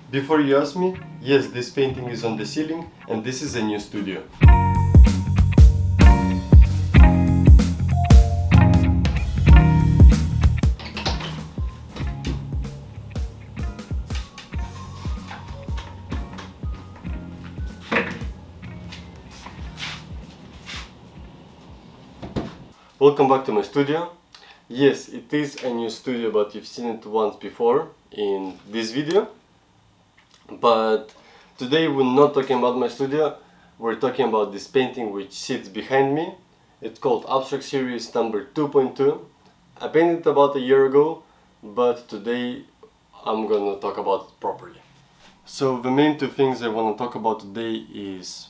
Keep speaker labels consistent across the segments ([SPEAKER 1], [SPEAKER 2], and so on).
[SPEAKER 1] Before you ask me, yes, this painting is on the ceiling and this is a new studio. Welcome back to my studio. Yes, it is a new studio, but you've seen it once before in this video. But today we're not talking about my studio, we're talking about this painting which sits behind me. It's called Abstract Series number 2.2. I painted it about a year ago, but today I'm gonna talk about it properly. So the main two things I want to talk about today is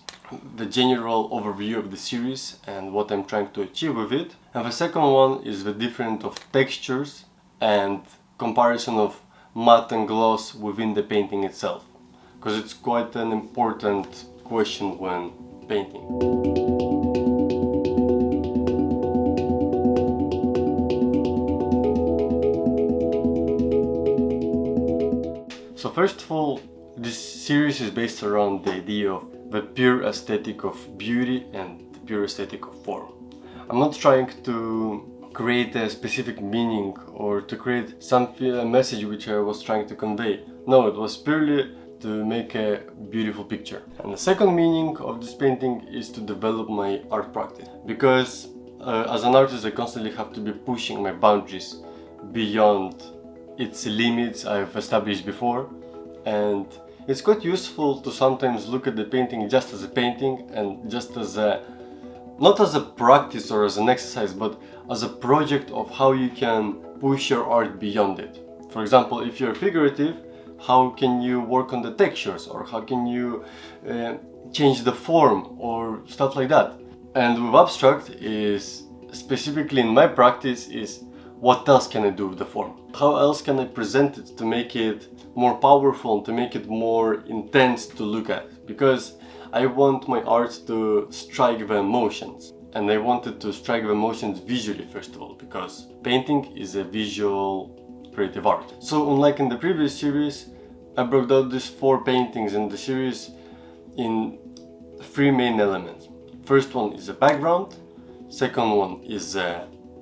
[SPEAKER 1] the general overview of the series and what I'm trying to achieve with it. And the second one is the difference of textures and comparison of matte and gloss within the painting itself, because it's quite an important question when painting. So first of all, this series is based around the idea of the pure aesthetic of beauty and the pure aesthetic of form. I'm not trying to create a specific meaning or to create a message which I was trying to convey. No, it was purely to make a beautiful picture. And the second meaning of this painting is to develop my art practice, because as an artist I constantly have to be pushing my boundaries beyond its limits I've established before, and it's quite useful to sometimes look at the painting just as a painting and just as a, not as a practice or as an exercise, but as a project of how you can push your art beyond it. For example, if you're figurative, how can you work on the textures, or how can you change the form or stuff like that. And with abstract is, specifically in my practice, is what else can I do with the form? How else can I present it to make it more powerful, to make it more intense to look at? Because I want my art to strike the emotions, and I wanted to strike the emotions visually first of all, because painting is a visual creative art. So unlike in the previous series, I broke down these 4 paintings in the series in 3 main elements. First one is a background, second one is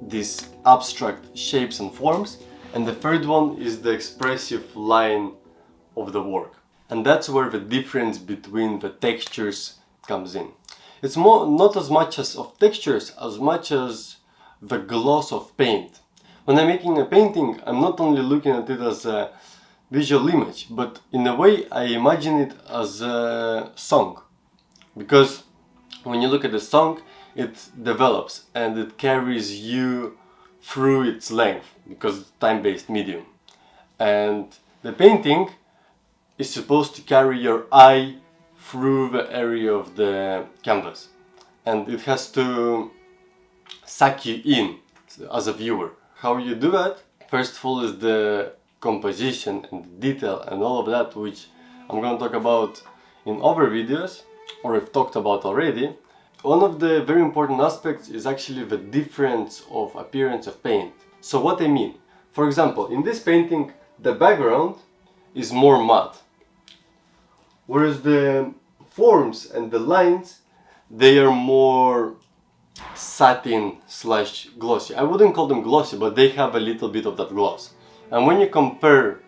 [SPEAKER 1] these abstract shapes and forms, and the third one is the expressive line of the work. And that's where the difference between the textures comes in. It's more not as much as of textures as much as the gloss of paint. When I'm making a painting, I'm not only looking at it as a visual image, but in a way I imagine it as a song, because when you look at the song, it develops and it carries you through its length, because it's time-based medium. And the painting is supposed to carry your eye through the area of the canvas, and it has to suck you in as a viewer. How you do that? First of all is the composition and the detail and all of that, which I'm going to talk about in other videos, or I've talked about already. One of the very important aspects is actually the difference of appearance of paint. So what I mean, for example, in this painting the background is more matte, whereas the forms and the lines, they are more satin slash glossy. I wouldn't call them glossy, but they have a little bit of that gloss. And when you compare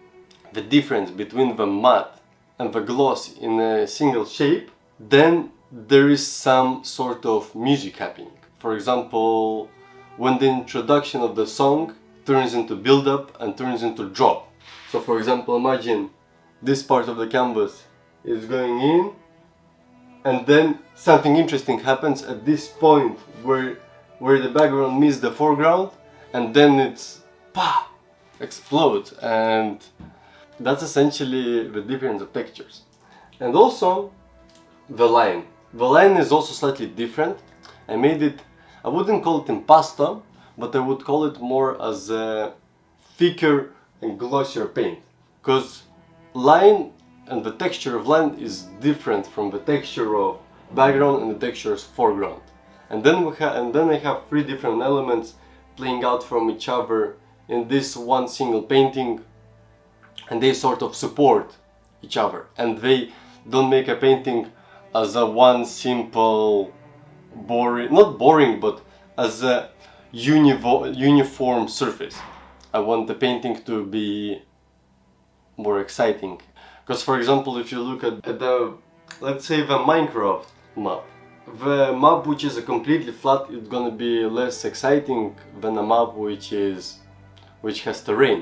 [SPEAKER 1] the difference between the matte and the gloss in a single shape, then there is some sort of music happening. For example, when the introduction of the song turns into build-up and turns into drop. So for example, imagine this part of the canvas is going in, and then something interesting happens at this point where the background meets the foreground, and then it's explodes, and that's essentially the difference of textures. And also the line. The line is also slightly different. I made it, I wouldn't call it impasto, but I would call it more as a thicker and glossier paint, because line and the texture of line is different from the texture of background and the texture of foreground. And then I have 3 different elements playing out from each other in this one single painting, and they sort of support each other, and they don't make a painting as a one simple boring, not boring, but as a uniform surface. I want the painting to be more exciting. Because for example, if you look at the, let's say, the Minecraft map, the map which is completely flat, it's gonna be less exciting than a map which has terrain.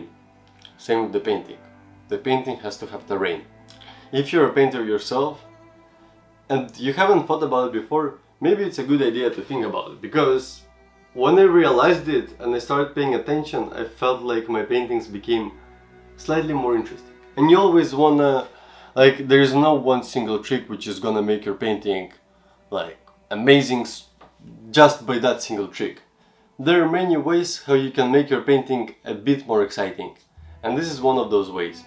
[SPEAKER 1] Same with the painting. The painting has to have terrain. If you're a painter yourself and you haven't thought about it before, maybe it's a good idea to think about it, because when I realized it and I started paying attention, I felt like my paintings became slightly more interesting. And you always wanna, like, there is no one single trick which is gonna make your painting like amazing just by that single trick. There are many ways how you can make your painting a bit more exciting, and this is one of those ways.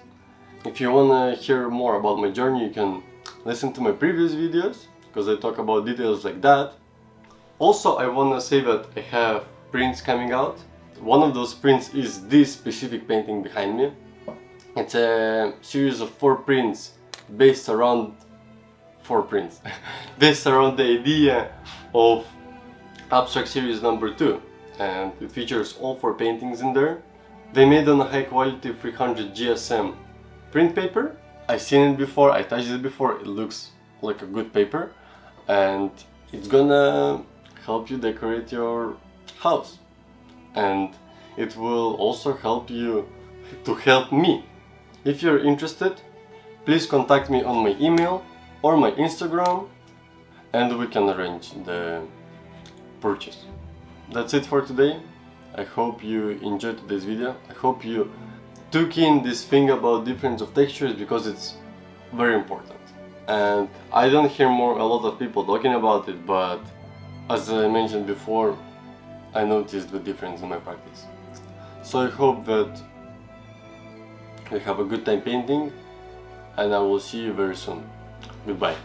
[SPEAKER 1] If you wanna hear more about my journey, you can listen to my previous videos, because I talk about details like that. Also, I wanna say that I have prints coming out. One of those prints is this specific painting behind me. It's a series of 4 prints based around based around the idea of Abstract Series number 2, and it features all 4 paintings in there. They made on a high quality 300 GSM print paper. I've seen it before, I touched it before, it looks like a good paper, and it's gonna help you decorate your house, and it will also help you to help me. If you're interested, please contact me on my email or my Instagram, and we can arrange the purchase. That's it for today. I hope you enjoyed today's video. I hope you took in this thing about difference of textures, because it's very important. And I don't hear a lot of people talking about it, but as I mentioned before, I noticed the difference in my practice. So I hope that you have a good time painting, and I will see you very soon. Goodbye.